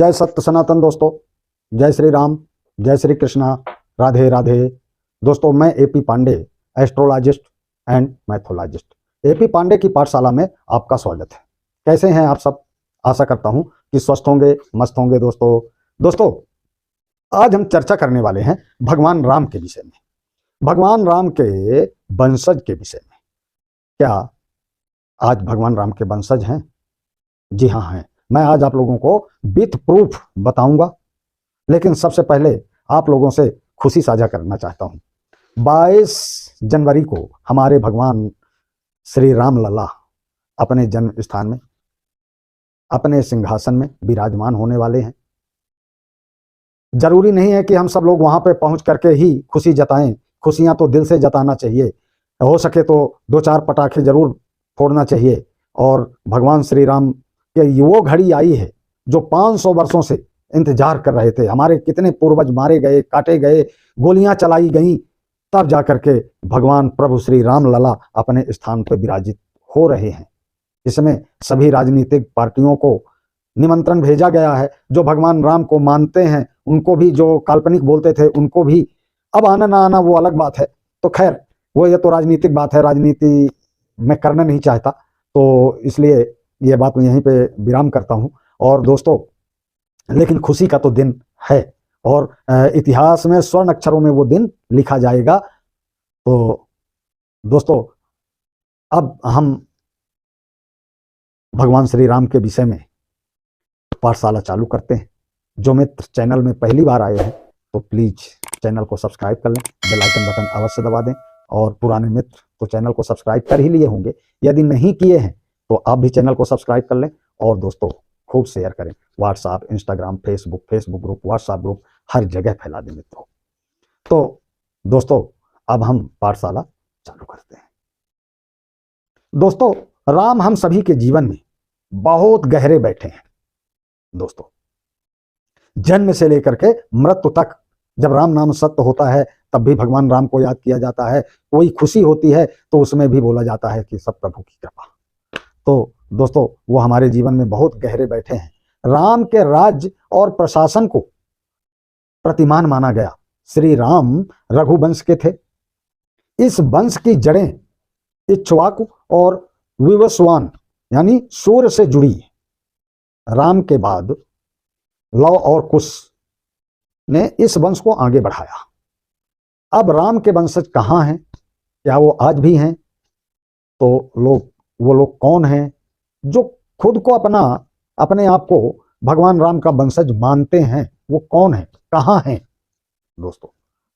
जय सत्य सनातन दोस्तों, जय श्री राम, जय श्री कृष्णा, राधे राधे। दोस्तों, मैं AP Pandey, astrologist and mythologist. AP Pandey की पाठशाला में आपका स्वागत है। कैसे हैं आप सब? आशा करता हूं कि स्वस्थ होंगे, मस्त होंगे। दोस्तों, आज हम चर्चा करने वाले हैं भगवान राम के विषय में, भगवान राम के वंशज के विषय में। क्या आज भगवान राम के वंशज हैं? जी हाँ, हैं। मैं आज आप लोगों को विथ प्रूफ बताऊंगा, लेकिन सबसे पहले आप लोगों से खुशी साझा करना चाहता हूं। 22 जनवरी को हमारे भगवान श्री राम लला अपने जन्म स्थान में, अपने सिंहासन में विराजमान होने वाले हैं। जरूरी नहीं है कि हम सब लोग वहां पे पहुंच करके ही खुशी जताएं। खुशियां तो दिल से जताना चाहिए। हो सके तो 2-4 पटाखे जरूर फोड़ना चाहिए। और भगवान श्री राम की वो घड़ी आई है जो 500 वर्षों से इंतजार कर रहे थे। हमारे कितने पूर्वज मारे गए, काटे गए, गोलियां चलाई गई, तब जाकर के भगवान प्रभु श्री राम लला अपने स्थान पर विराजित हो रहे हैं। इसमें सभी राजनीतिक पार्टियों को निमंत्रण भेजा गया है। जो भगवान राम को मानते हैं उनको भी, जो काल्पनिक बोलते थे उनको भी। अब आना ना आना वो अलग बात है। तो खैर, वो ये तो राजनीतिक बात है, राजनीति मैं करना नहीं चाहता, तो इसलिए ये बात मैं यहीं पे विराम करता हूं। और दोस्तों, लेकिन खुशी का तो दिन है और इतिहास में स्वर्ण अक्षरों में वो दिन लिखा जाएगा। तो दोस्तों, अब हम भगवान श्री राम के विषय में पाठशाला चालू करते हैं। जो मित्र चैनल में पहली बार आए हैं तो प्लीज चैनल को सब्सक्राइब कर लें, बेल आइकन बटन अवश्य दबा दें। और पुराने मित्र तो चैनल को सब्सक्राइब कर ही लिए होंगे, यदि नहीं किए हैं तो आप भी चैनल को सब्सक्राइब कर लें। और दोस्तों, खूब शेयर करें। WhatsApp, Instagram, Facebook group, WhatsApp group, हर जगह फैला दें मित्रों। तो दोस्तों, अब हम पाठशाला चालू करते हैं। दोस्तों, राम हम सभी के जीवन में बहुत गहरे बैठे हैं। दोस्तों, जन्म से लेकर के मृत्यु तक जब राम नाम सत्य होता है तब भी भगवान राम को याद किया जाता है। कोई खुशी होती है तो उसमें भी बोला जाता है कि सब प्रभु की कृपा। तो दोस्तों, वो हमारे जीवन में बहुत गहरे बैठे हैं। राम के राज्य और प्रशासन को प्रतिमान माना गया। श्री राम रघुवंश के थे। इस वंश की जड़ें इक्ष्वाकु और विवस्वान यानी सूर्य से जुड़ी है। राम के बाद लव और कुश ने इस वंश को आगे बढ़ाया। अब राम के वंशज कहाँ हैं? क्या वो आज भी हैं? तो वो लोग कौन हैं जो खुद को अपने आप को भगवान राम का वंशज मानते हैं? वो कौन है, कहाँ हैं? दोस्तों,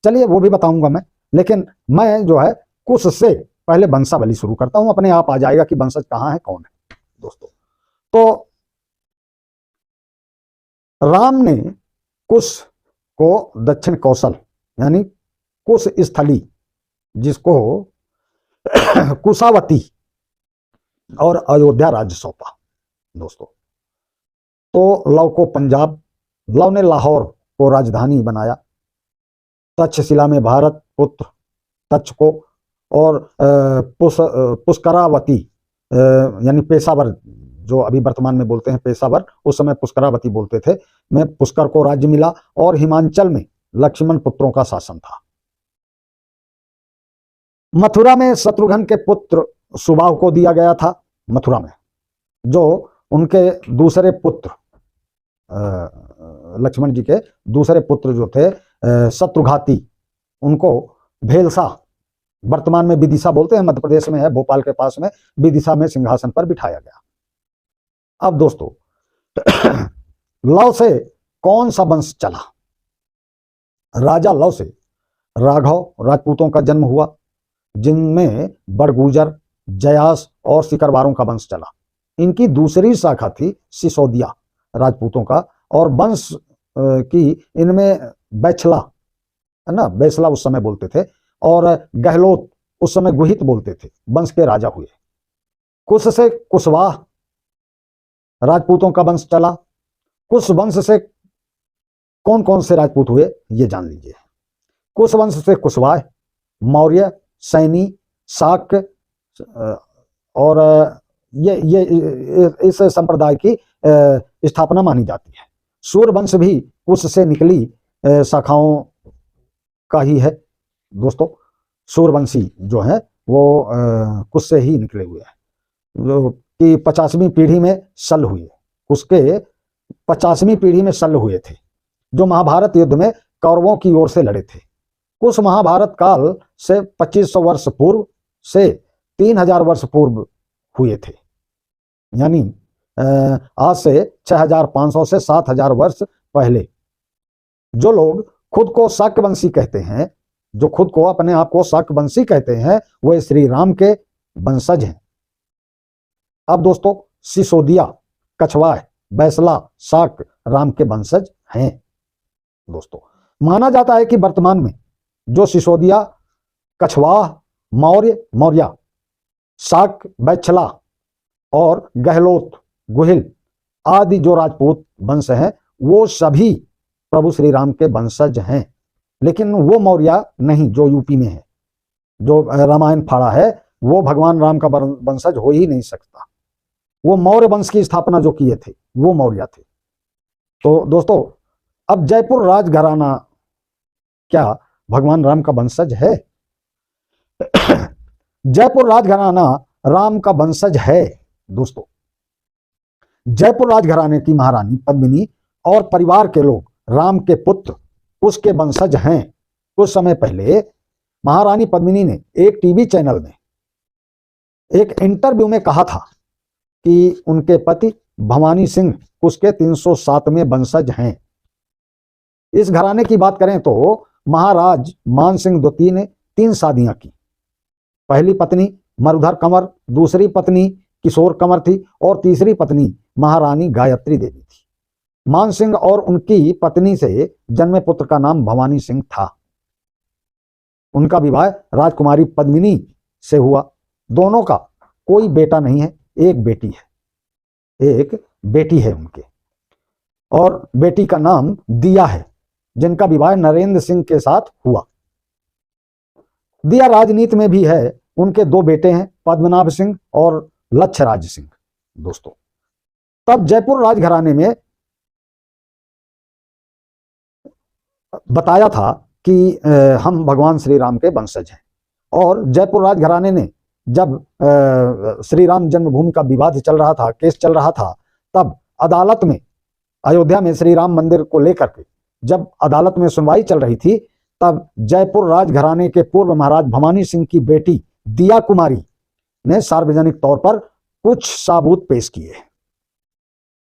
चलिए वो भी बताऊंगा मैं, लेकिन मैं जो है कुश से पहले वंशावली शुरू करता हूं। अपने आप आ जाएगा कि वंशज कहाँ है, कौन है। दोस्तों, तो राम ने कुश को दक्षिण कौशल यानी कुश स्थली, जिसको कुशावती और अयोध्या राज्य सौंपा। दोस्तों, तो लव को पंजाब, लव ने लाहौर को राजधानी बनाया। तक्षशिला में भारत पुत्र तक्ष को और पुष्करावती यानी पेशावर, जो अभी वर्तमान में बोलते हैं पेशावर, उस समय पुष्करावती बोलते थे, में पुष्कर को राज्य मिला। और हिमांचल में लक्ष्मण पुत्रों का शासन था। मथुरा में शत्रुघ्न के पुत्र सुबाहु को दिया गया था। मथुरा में जो उनके दूसरे पुत्र, लक्ष्मण जी के दूसरे पुत्र जो थे शत्रुघाती, उनको भेलसा, वर्तमान में विदिशा बोलते हैं, मध्य प्रदेश में है, भोपाल के पास में विदिशा में सिंहासन पर बिठाया गया। अब दोस्तों, लव से कौन सा वंश चला? राजा लव से राघव राजपूतों का जन्म हुआ, जिनमें बड़गुजर, जयास और सिकरवारों का वंश चला। इनकी दूसरी शाखा थी सिसोदिया राजपूतों का, और वंश की इनमें बैछला है ना, बैसला उस समय बोलते थे, और गहलोत उस समय गुहित बोलते थे, वंश के राजा हुए। कुश से कुशवाह राजपूतों का वंश चला। कुश वंश से कौन कौन से राजपूत हुए ये जान लीजिए। कुश वंश से कुशवाह, मौर्य, सैनी, शाक्य और ये इस संप्रदाय की स्थापना मानी जाती है। सूर्यवंश भी कुश से निकली शाखाओं का ही है दोस्तों। सूर्यवंशी जो है वो कुश से ही निकले हुए हैं, जो कि 50वीं पीढ़ी में शल्य हुए। उसके 50वीं पीढ़ी में शल्य हुए थे, जो महाभारत युद्ध में कौरवों की ओर से लड़े थे। कुश महाभारत काल से 2500 वर्ष पूर्व से 3000 वर्ष पूर्व हुए थे, यानी आज से 6500 से 7000 वर्ष पहले। जो लोग खुद को शाक्यवंशी कहते हैं, जो खुद को अपने आप को शाक्यवंशी कहते हैं, वे श्री राम के वंशज हैं। अब दोस्तों सिसोदिया, कछवाह, बैसला, शाक राम के वंशज हैं दोस्तों। माना जाता है कि वर्तमान में जो सिसोदिया, कछवाह, मौर्य, शाक, बैछला और गहलोत, गुहिल आदि जो राजपूत वंश हैं, वो सभी प्रभु श्री राम के वंशज हैं। लेकिन वो मौर्य नहीं जो यूपी में है, जो रामायण फाड़ा है, वो भगवान राम का वंशज हो ही नहीं सकता। वो मौर्य वंश की स्थापना जो किए थे वो मौर्य थे। तो दोस्तों अब जयपुर राजघराना क्या भगवान राम का वंशज है? जयपुर राजघराना राम का वंशज है दोस्तों। जयपुर राजघराने की महारानी पद्मिनी और परिवार के लोग राम के पुत्र उसके वंशज हैं। कुछ समय पहले महारानी पद्मिनी ने एक टीवी चैनल में एक इंटरव्यू में कहा था कि उनके पति भवानी सिंह उसके 307वें वंशज हैं। इस घराने की बात करें तो महाराज मान सिंह द्वितीय ने 3 शादियां की। पहली पत्नी मरुधर कंवर, दूसरी पत्नी किशोर कंवर थी और तीसरी पत्नी महारानी गायत्री देवी थी। मान सिंह और उनकी पत्नी से जन्मे पुत्र का नाम भवानी सिंह था। उनका विवाह राजकुमारी पद्मिनी से हुआ। दोनों का कोई बेटा नहीं है, एक बेटी है उनके, और बेटी का नाम दिया है, जिनका विवाह नरेंद्र सिंह के साथ हुआ। दिया राजनीति में भी है। उनके 2 बेटे हैं, पद्मनाभ सिंह और लक्ष्यराज सिंह दोस्तों। तब जयपुर राजघराने में बताया था कि हम भगवान श्री राम के वंशज हैं। और जयपुर राजघराने ने जब श्री राम जन्मभूमि का विवाद चल रहा था, केस चल रहा था, तब अदालत में, अयोध्या में श्री राम मंदिर को लेकर के जब अदालत में सुनवाई चल रही थी, तब जयपुर राजघराने के पूर्व महाराज भवानी सिंह की बेटी दिया कुमारी ने सार्वजनिक तौर पर कुछ सबूत पेश किए,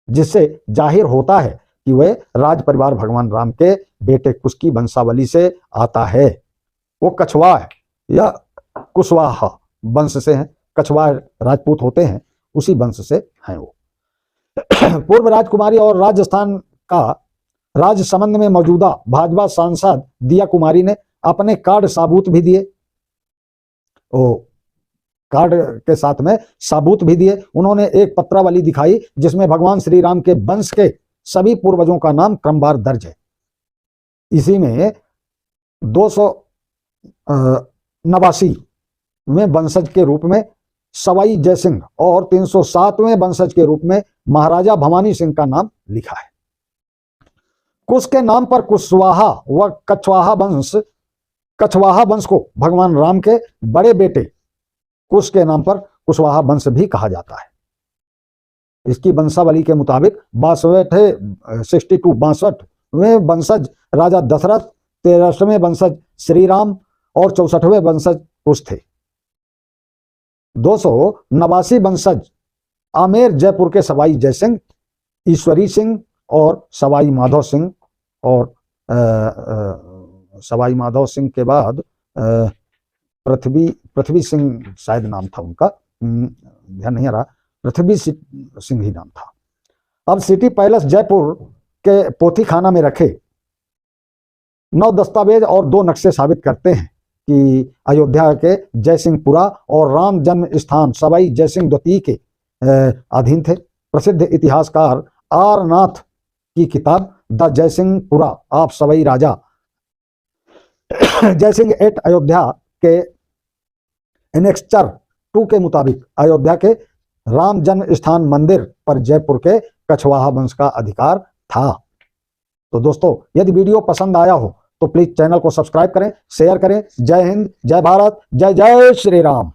जिससे जाहिर होता है कि वह राज परिवार भगवान राम के बेटे कुश की वंशावली से आता है। वो कछवाह या कुशवाहा वंश से हैं। कछवाह राजपूत होते हैं, उसी वंश से हैं वो। पूर्व राजकुमारी और राजस्थान का राजसमंद में मौजूदा भाजपा सांसद दिया कुमारी ने अपने कार्ड सबूत भी दिए। ओ कार्ड के साथ में सबूत भी दिए। उन्होंने एक पत्रावली दिखाई जिसमें भगवान श्री राम के वंश के सभी पूर्वजों का नाम क्रमवार दर्ज है। इसी में 289वें वंशज के रूप में सवाई जयसिंह और 307वें वंशज के रूप में महाराजा भवानी सिंह का नाम लिखा है। कुश के नाम पर कुशवाहा व कछवाहा वंश को भगवान राम के बड़े बेटे कुश के नाम पर कुशवाहा वंश भी कहा जाता है। इसकी वंशावली के मुताबिक 62वें वंशज राजा दशरथ, 13वें वंशज श्री राम और 64वें वंशज कुश थे। 289 वंशज आमेर जयपुर के सवाई जयसिंह, ईश्वरी सिंह और सवाई माधव सिंह, और सवाई माधव सिंह के बाद पृथ्वी सिंह शायद नाम था उनका, ध्यान नहीं आ रहा, पृथ्वी सिंह ही नाम था। अब सिटी पैलेस जयपुर के पोथी खाना में रखे 9 दस्तावेज और 2 नक्शे साबित करते हैं कि अयोध्या के जयसिंहपुरा और राम जन्म स्थान सवाई जयसिंह द्वितीय के अधीन थे। प्रसिद्ध इतिहासकार आर नाथ की किताब the Jaisinghpura of Sawai Raja Jaisingh at Ayodhya के एनेक्स्चर 2 के मुताबिक अयोध्या के राम जन्म स्थान मंदिर पर जयपुर के कछवाहा वंश का अधिकार था। तो दोस्तों यदि वीडियो पसंद आया हो तो प्लीज चैनल को सब्सक्राइब करें, शेयर करें। जय हिंद, जय भारत, जय जय श्री राम।